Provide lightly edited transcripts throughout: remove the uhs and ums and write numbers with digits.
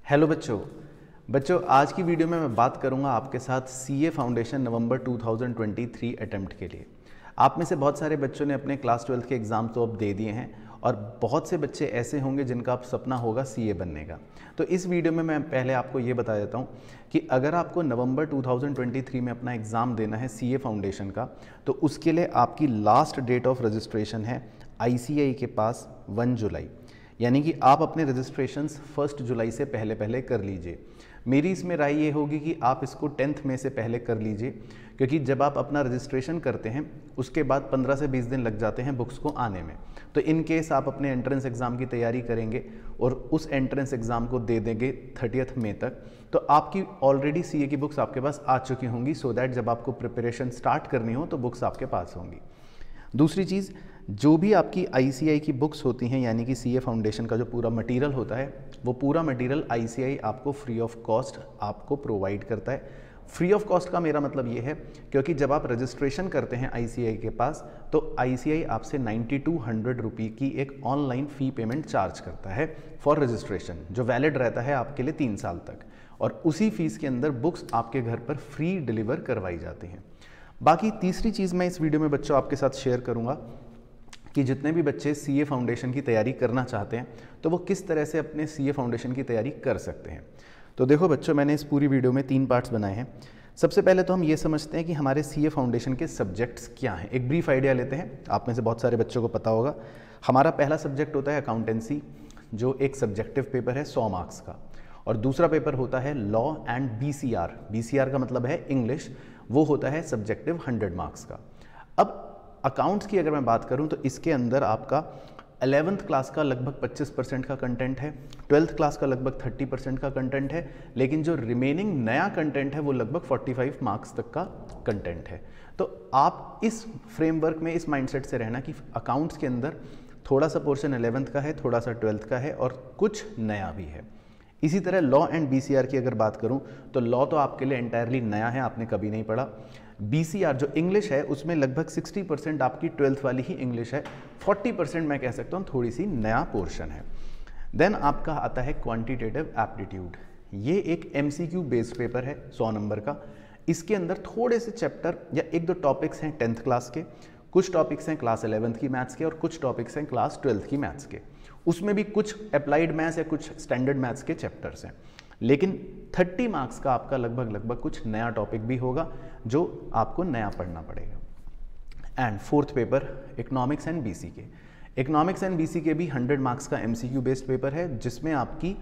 Hello बच्चों आज की वीडियो में मैं बात करूंगा आपके साथ सीए फाउंडेशन नवंबर 2023 अटेम्प्ट के लिए। आप में से बहुत सारे बच्चों ने अपने क्लास 12 के एग्ज़ाम तो अब दे दिए हैं और बहुत से बच्चे ऐसे होंगे जिनका अब सपना होगा सीए बनने का। तो इस वीडियो में मैं पहले आपको ये बता देता हूँ कि अगर आपको नवंबर 2023 में अपना एग्ज़ाम देना है सीए फाउंडेशन का, तो उसके लिए आपकी लास्ट डेट ऑफ रजिस्ट्रेशन है आईसीएआई के पास 1 जुलाई, यानी कि आप अपने रजिस्ट्रेशंस 1 जुलाई से पहले कर लीजिए। मेरी इसमें राय ये होगी कि आप इसको 10 मई से पहले कर लीजिए, क्योंकि जब आप अपना रजिस्ट्रेशन करते हैं उसके बाद 15 से 20 दिन लग जाते हैं बुक्स को आने में। तो इन केस आप अपने एंट्रेंस एग्ज़ाम की तैयारी करेंगे और उस एंट्रेंस एग्ज़ाम को दे देंगे 30 मई तक, तो आपकी ऑलरेडी सीए की बुक्स आपके पास आ चुकी होंगी, सो दैट जब आपको प्रिपरेशन स्टार्ट करनी हो तो बुक्स आपके पास होंगी। दूसरी चीज़, जो भी आपकी आईसीएआई की बुक्स होती हैं, यानी कि सीए फाउंडेशन का जो पूरा मटेरियल होता है, वो पूरा मटेरियल आईसीएआई आपको फ्री ऑफ कॉस्ट आपको प्रोवाइड करता है। फ्री ऑफ कॉस्ट का मेरा मतलब ये है क्योंकि जब आप रजिस्ट्रेशन करते हैं आईसीएआई के पास, तो आईसीएआई आपसे 9200 रुपये की एक ऑनलाइन फ़ी पेमेंट चार्ज करता है फॉर रजिस्ट्रेशन, जो वैलिड रहता है आपके लिए 3 साल तक, और उसी फीस के अंदर बुक्स आपके घर पर फ्री डिलीवर करवाई जाती हैं। बाकी तीसरी चीज़ मैं इस वीडियो में बच्चों आपके साथ शेयर करूंगा कि जितने भी बच्चे सीए फाउंडेशन की तैयारी करना चाहते हैं तो वो किस तरह से अपने सीए फाउंडेशन की तैयारी कर सकते हैं। तो देखो बच्चों, मैंने इस पूरी वीडियो में 3 पार्ट्स बनाए हैं। सबसे पहले तो हम ये समझते हैं कि हमारे सीए फाउंडेशन के सब्जेक्ट्स क्या हैं। एक ब्रीफ आइडिया लेते हैं। आप में से बहुत सारे बच्चों को पता होगा, हमारा पहला सब्जेक्ट होता है अकाउंटेंसी, जो एक सब्जेक्टिव पेपर है 100 मार्क्स का, और दूसरा पेपर होता है लॉ एंड बीसीआर। बीसीआर का मतलब है इंग्लिश, वो होता है सब्जेक्टिव 100 मार्क्स का। अब अकाउंट्स की अगर मैं बात करूं तो इसके अंदर आपका 11th क्लास का लगभग 25% का कंटेंट है, 12th क्लास का लगभग 30% का कंटेंट है, लेकिन जो रिमेनिंग नया कंटेंट है वो लगभग 45 मार्क्स तक का कंटेंट है। तो आप इस फ्रेमवर्क में, इस माइंडसेट से रहना कि अकाउंट्स के अंदर थोड़ा सा पोर्शन 11th का है, थोड़ा सा 12th का है और कुछ नया भी है। इसी तरह लॉ एंड बीसीआर की अगर बात करूं तो लॉ तो आपके लिए एंटायरली नया है, आपने कभी नहीं पढ़ा। बीसीआर जो इंग्लिश है उसमें लगभग 60% आपकी 12th वाली ही इंग्लिश है, 40% मैं कह सकता हूं थोड़ी सी नया पोर्शन है। देन आपका आता है क्वांटिटेटिव एप्टीट्यूड। ये एक एमसीक्यू बेस्ड पेपर है 100 नंबर का। इसके अंदर थोड़े से चैप्टर या 1-2 टॉपिक्स हैं 10th क्लास के, कुछ टॉपिक्स हैं क्लास 11th की मैथ्स के और कुछ टॉपिक्स हैं क्लास 12th की मैथ्स के। उसमें भी कुछ अप्लाइड मैथ्स या कुछ स्टैंडर्ड मैथ्स के चैप्टर्स हैं, लेकिन 30 मार्क्स का आपका लगभग कुछ नया टॉपिक भी होगा जो आपको नया पढ़ना पड़ेगा। And 4th paper economics and BC के। इकोनॉमिक्स एंड बीसी के भी 100 मार्क्स का एमसीक्यू बेस्ड पेपर है, जिसमें आपकी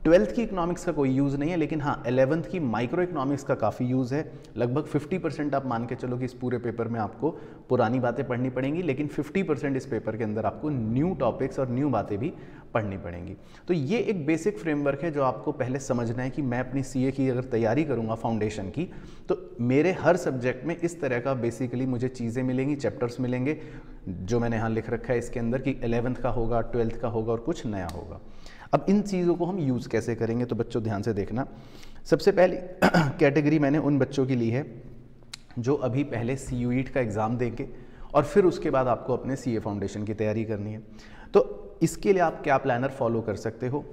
12th की इकोनॉमिक्स का कोई यूज़ नहीं है, लेकिन हाँ 11th की माइक्रो इकोनॉमिक्स का काफ़ी यूज़ है। लगभग 50% आप मान के चलो कि इस पूरे पेपर में आपको पुरानी बातें पढ़नी पड़ेंगी, लेकिन 50% इस पेपर के अंदर आपको न्यू टॉपिक्स और न्यू बातें भी पढ़नी पड़ेंगी। तो ये एक बेसिक फ्रेमवर्क है जो आपको पहले समझना है कि मैं अपनी सीए की अगर तैयारी करूँगा फाउंडेशन की, तो मेरे हर सब्जेक्ट में इस तरह का बेसिकली मुझे चीज़ें मिलेंगी, चैप्टर्स मिलेंगे, जो मैंने यहाँ लिख रखा है इसके अंदर कि 11th का होगा, 12th का होगा और कुछ नया होगा। अब इन चीज़ों को हम यूज़ कैसे करेंगे, तो बच्चों ध्यान से देखना। सबसे पहली कैटेगरी मैंने उन बच्चों की ली है जो अभी पहले सीयूईटी का एग्ज़ाम देंगे और फिर उसके बाद आपको अपने सीए फाउंडेशन की तैयारी करनी है। तो इसके लिए आप क्या प्लानर फॉलो कर सकते हो।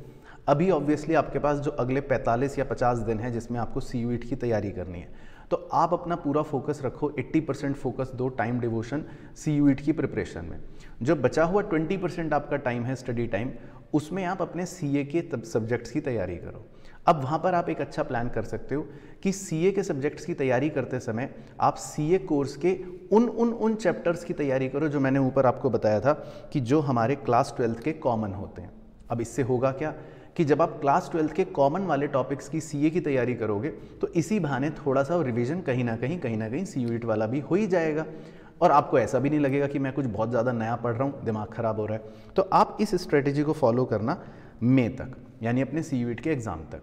अभी ऑब्वियसली आपके पास जो अगले 45 या 50 दिन है जिसमें आपको सीयूईटी की तैयारी करनी है, तो आप अपना पूरा फोकस रखो, 80% फोकस दो टाइम डिवोशन सीयूईटी की प्रिपरेशन में। जो बचा हुआ 20% आपका टाइम है स्टडी टाइम, उसमें आप अपने सीए के सब्जेक्ट्स की तैयारी करो। अब वहाँ पर आप एक अच्छा प्लान कर सकते हो कि सीए के सब्जेक्ट्स की तैयारी करते समय आप सीए कोर्स के उन चैप्टर्स की तैयारी करो जो मैंने ऊपर आपको बताया था कि जो हमारे क्लास 12th के कॉमन होते हैं। अब इससे होगा क्या कि जब आप क्लास 12th के कॉमन वाले टॉपिक्स की सीए की तैयारी करोगे तो इसी बहाने थोड़ा सा रिवीजन कहीं ना कहीं सीयूईटी वाला भी हो ही जाएगा, और आपको ऐसा भी नहीं लगेगा कि मैं कुछ बहुत ज़्यादा नया पढ़ रहा हूँ, दिमाग ख़राब हो रहा है। तो आप इस स्ट्रेटेजी को फॉलो करना मई तक, यानी अपने सीयूईटी के एग्ज़ाम तक।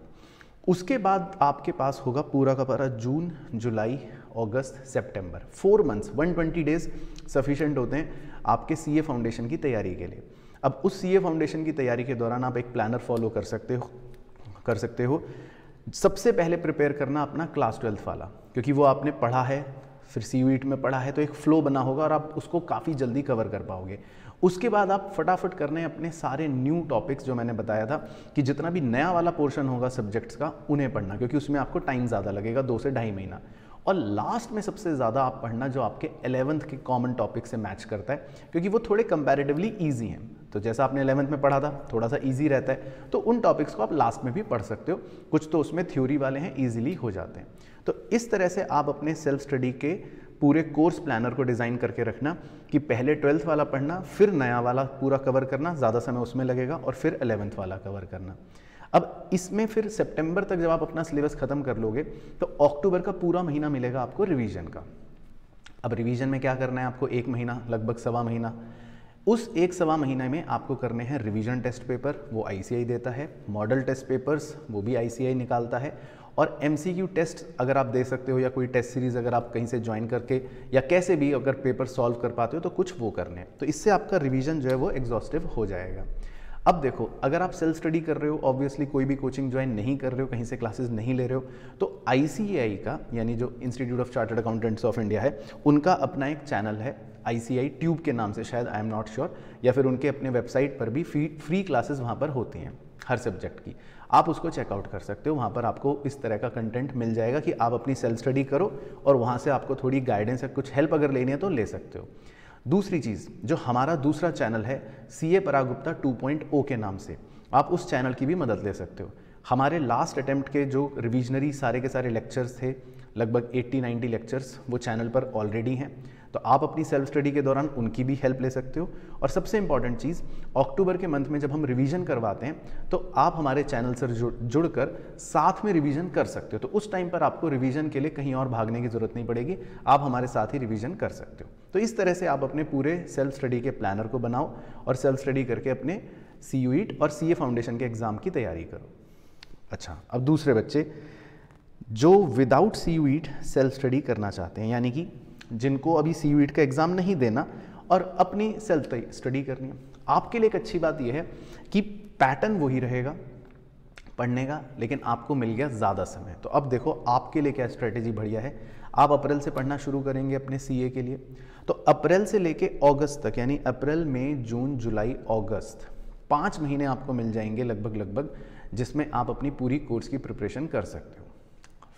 उसके बाद आपके पास होगा पूरा का पूरा जून, जुलाई, अगस्त, सितंबर, 4 मंथ्स, 120 डेज सफिशिएंट होते हैं आपके सीए फाउंडेशन की तैयारी के लिए। अब उस सीए फाउंडेशन की तैयारी के दौरान आप एक प्लानर फॉलो कर सकते हो। सबसे पहले प्रिपेयर करना अपना क्लास 12th वाला, क्योंकि वो आपने पढ़ा है, फिर सीयूईटी में पढ़ा है, तो एक फ्लो बना होगा और आप उसको काफ़ी जल्दी कवर कर पाओगे। उसके बाद आप फटाफट करने अपने सारे न्यू टॉपिक्स जो मैंने बताया था कि जितना भी नया वाला पोर्शन होगा सब्जेक्ट्स का उन्हें पढ़ना, क्योंकि उसमें आपको टाइम ज़्यादा लगेगा, 2 से ढाई महीना। और लास्ट में सबसे ज़्यादा आप पढ़ना जो आपके 11th के कॉमन टॉपिक से मैच करता है, क्योंकि वो थोड़े कंपैरेटिवली ईजी हैं। तो जैसा आपने 11th में पढ़ा था थोड़ा सा ईजी रहता है, तो उन टॉपिक्स को आप लास्ट में भी पढ़ सकते हो। कुछ तो उसमें थ्योरी वाले हैं, ईजिली हो जाते हैं। तो इस तरह से आप अपने सेल्फ स्टडी के पूरे कोर्स प्लानर को डिज़ाइन करके रखना कि पहले 12th वाला पढ़ना, फिर नया वाला पूरा कवर करना, ज़्यादा समय उसमें लगेगा, और फिर 11th वाला कवर करना। अब इसमें फिर सितंबर तक जब आप अपना सिलेबस खत्म कर लोगे तो अक्टूबर का पूरा महीना मिलेगा आपको रिवीजन का। अब रिवीजन में क्या करना है आपको, 1 महीना, लगभग सवा महीना। उस 1 सवा महीने में आपको करने हैं रिवीजन टेस्ट पेपर, वो ICI देता है, मॉडल टेस्ट पेपर्स वो भी ICI निकालता है, और MCQ टेस्ट अगर आप दे सकते हो या कोई टेस्ट सीरीज़ अगर आप कहीं से ज्वाइन करके या कैसे भी अगर पेपर सॉल्व कर पाते हो तो कुछ वो करने हैं। तो इससे आपका रिवीजन जो है वो एग्जॉस्टिव हो जाएगा। अब देखो, अगर आप सेल्फ स्टडी कर रहे हो, ऑब्वियसली कोई भी कोचिंग ज्वाइन नहीं कर रहे हो, कहीं से क्लासेस नहीं ले रहे हो, तो ICAI का यानी जो institute of chartered accountants of India है, उनका अपना एक चैनल है ICAI ट्यूब के नाम से, शायद आई एम नॉट श्योर, या फिर उनके अपने वेबसाइट पर भी फ्री क्लासेस वहाँ पर होती हैं हर सब्जेक्ट की। आप उसको चेकआउट कर सकते हो, वहाँ पर आपको इस तरह का कंटेंट मिल जाएगा कि आप अपनी सेल्फ स्टडी करो और वहाँ से आपको थोड़ी गाइडेंस या कुछ हेल्प अगर लेनी है तो ले सकते हो। दूसरी चीज़, जो हमारा दूसरा चैनल है CA पराग गुप्ता 2.0 के नाम से, आप उस चैनल की भी मदद ले सकते हो। हमारे लास्ट अटेम्प्ट के जो रिविजनरी सारे के सारे लेक्चर्स थे, लगभग 80-90 लेक्चर्स, वो चैनल पर ऑलरेडी हैं, तो आप अपनी सेल्फ स्टडी के दौरान उनकी भी हेल्प ले सकते हो। और सबसे इंपॉर्टेंट चीज़, अक्टूबर के मंथ में जब हम रिवीजन करवाते हैं तो आप हमारे चैनल से जुड़कर साथ में रिवीजन कर सकते हो। तो उस टाइम पर आपको रिवीजन के लिए कहीं और भागने की ज़रूरत नहीं पड़ेगी, आप हमारे साथ ही रिवीजन कर सकते हो। तो इस तरह से आप अपने पूरे सेल्फ स्टडी के प्लानर को बनाओ और सेल्फ स्टडी करके अपने CUET और CA फाउंडेशन के एग्ज़ाम की तैयारी करो। अच्छा, अब दूसरे बच्चे जो विदाउट CUET सेल्फ स्टडी करना चाहते हैं, यानी कि जिनको अभी CUET का एग्ज़ाम नहीं देना और अपनी सेल्फ स्टडी करनी है, आपके लिए एक अच्छी बात यह है कि पैटर्न वही रहेगा पढ़ने का, लेकिन आपको मिल गया ज़्यादा समय। तो अब देखो आपके लिए क्या स्ट्रेटेजी बढ़िया है। आप अप्रैल से पढ़ना शुरू करेंगे अपने CA के लिए, तो अप्रैल से लेके अगस्त तक, यानी अप्रैल, मई, जून, जुलाई, अगस्त, 5 महीने आपको मिल जाएंगे लगभग, जिसमें आप अपनी पूरी कोर्स की प्रिपरेशन कर सकते हो।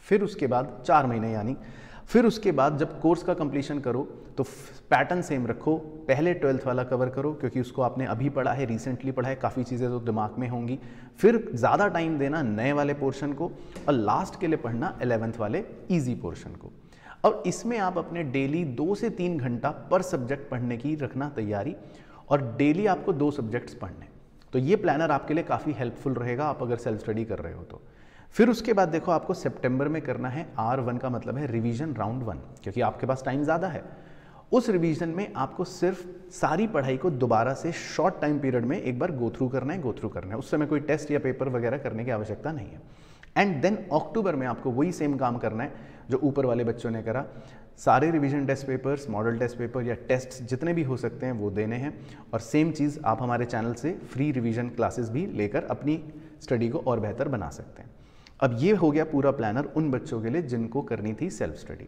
फिर उसके बाद 4 महीने, यानी फिर उसके बाद जब कोर्स का कंप्लीशन करो तो पैटर्न सेम रखो। पहले 12th वाला कवर करो, क्योंकि उसको आपने अभी पढ़ा है, रिसेंटली पढ़ा है, काफ़ी चीज़ें तो दिमाग में होंगी। फिर ज़्यादा टाइम देना नए वाले पोर्शन को, और लास्ट के लिए पढ़ना 11th वाले ईजी पोर्शन को। और इसमें आप अपने डेली 2 से 3 घंटा पर सब्जेक्ट पढ़ने की रखना तैयारी, और डेली आपको 2 सब्जेक्ट्स पढ़ने। तो ये प्लानर आपके लिए काफ़ी हेल्पफुल रहेगा आप अगर सेल्फ स्टडी कर रहे हो तो। फिर उसके बाद देखो, आपको सितंबर में करना है R1 का मतलब है रिवीजन राउंड 1, क्योंकि आपके पास टाइम ज़्यादा है। उस रिवीजन में आपको सिर्फ सारी पढ़ाई को दोबारा से शॉर्ट टाइम पीरियड में एक बार गो थ्रू करना है। उस समय कोई टेस्ट या पेपर वगैरह करने की आवश्यकता नहीं है। एंड देन अक्टूबर में आपको वही सेम काम करना है जो ऊपर वाले बच्चों ने करा। सारे revision test papers, model test paper या टेस्ट जितने भी हो सकते हैं वो देने हैं, और सेम चीज़ आप हमारे चैनल से फ्री रिवीजन क्लासेस भी लेकर अपनी स्टडी को और बेहतर बना सकते हैं। अब ये हो गया पूरा प्लानर उन बच्चों के लिए जिनको करनी थी सेल्फ स्टडी।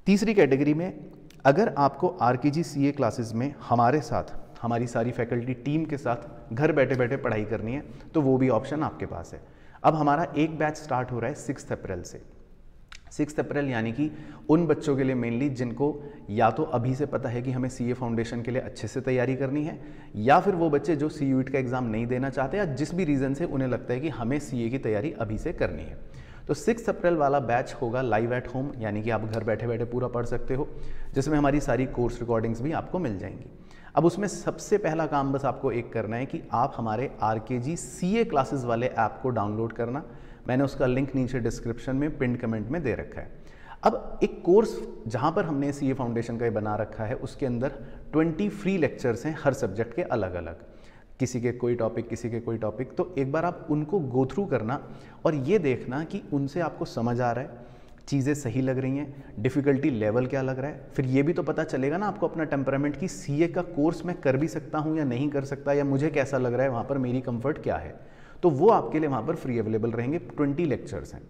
तीसरी कैटेगरी में, अगर आपको RKG CA क्लासेस में हमारे साथ, हमारी सारी फैकल्टी टीम के साथ घर बैठे बैठे पढ़ाई करनी है, तो वो भी ऑप्शन आपके पास है। अब हमारा एक बैच स्टार्ट हो रहा है 6 अप्रैल से। 6 अप्रैल यानी कि उन बच्चों के लिए मेनली जिनको या तो अभी से पता है कि हमें CA फाउंडेशन के लिए अच्छे से तैयारी करनी है, या फिर वो बच्चे जो CUET का एग्ज़ाम नहीं देना चाहते, या जिस भी रीज़न से उन्हें लगता है कि हमें CA की तैयारी अभी से करनी है। तो 6 अप्रैल वाला बैच होगा लाइव एट होम, यानी कि आप घर बैठे बैठे पूरा पढ़ सकते हो, जिसमें हमारी सारी कोर्स रिकॉर्डिंग्स भी आपको मिल जाएंगी। अब उसमें सबसे पहला काम बस आपको एक करना है कि आप हमारे RKG CA क्लासेस वाले ऐप को डाउनलोड करना। मैंने उसका लिंक नीचे डिस्क्रिप्शन में पिन कमेंट में दे रखा है। अब एक कोर्स जहाँ पर हमने CA फाउंडेशन का ये बना रखा है, उसके अंदर 20 फ्री लेक्चर्स हैं हर सब्जेक्ट के अलग अलग, किसी के कोई टॉपिक, किसी के कोई टॉपिक। तो एक बार आप उनको गो थ्रू करना और ये देखना कि उनसे आपको समझ आ रहा है, चीज़ें सही लग रही हैं, डिफ़िकल्टी लेवल क्या लग रहा है। फिर ये भी तो पता चलेगा ना आपको अपना टेम्परामेंट कि CA का कोर्स मैं कर भी सकता हूँ या नहीं कर सकता, या मुझे कैसा लग रहा है, वहाँ पर मेरी कंफर्ट क्या है। तो वो आपके लिए वहाँ पर फ्री अवेलेबल रहेंगे। 20 लेक्चर्स हैं।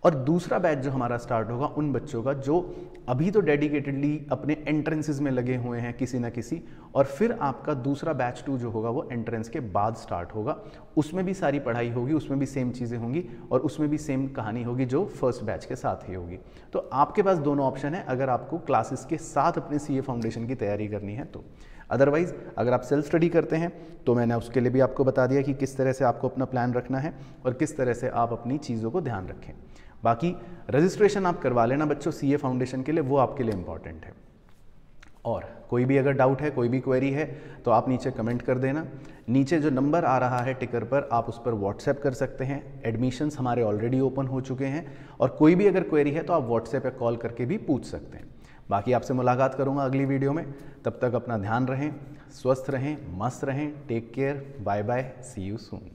और दूसरा बैच जो हमारा स्टार्ट होगा उन बच्चों का जो अभी तो डेडिकेटेडली अपने एंट्रेंसेस में लगे हुए हैं किसी ना किसी, और फिर आपका दूसरा बैच 2 जो होगा वो एंट्रेंस के बाद स्टार्ट होगा। उसमें भी सारी पढ़ाई होगी, उसमें भी सेम चीज़ें होंगी और उसमें भी सेम कहानी होगी जो फर्स्ट बैच के साथ ही होगी। तो आपके पास दोनों ऑप्शन है अगर आपको क्लासेस के साथ अपने सीए फाउंडेशन की तैयारी करनी है तो। अदरवाइज़ अगर आप सेल्फ स्टडी करते हैं तो मैंने उसके लिए भी आपको बता दिया कि किस तरह से आपको अपना प्लान रखना है और किस तरह से आप अपनी चीज़ों को ध्यान रखें। बाकी रजिस्ट्रेशन आप करवा लेना बच्चों सीए फाउंडेशन के लिए, वो आपके लिए इम्पॉर्टेंट है। और कोई भी अगर डाउट है, कोई भी क्वेरी है तो आप नीचे कमेंट कर देना। नीचे जो नंबर आ रहा है टिकर पर, आप उस पर व्हाट्सएप कर सकते हैं। एडमिशन्स हमारे ऑलरेडी ओपन हो चुके हैं और कोई भी अगर क्वेरी है तो आप व्हाट्सएप या कॉल करके भी पूछ सकते हैं। बाकी आपसे मुलाकात करूंगा अगली वीडियो में। तब तक अपना ध्यान रहें, स्वस्थ रहें, मस्त रहें। Take care, bye bye, see you soon.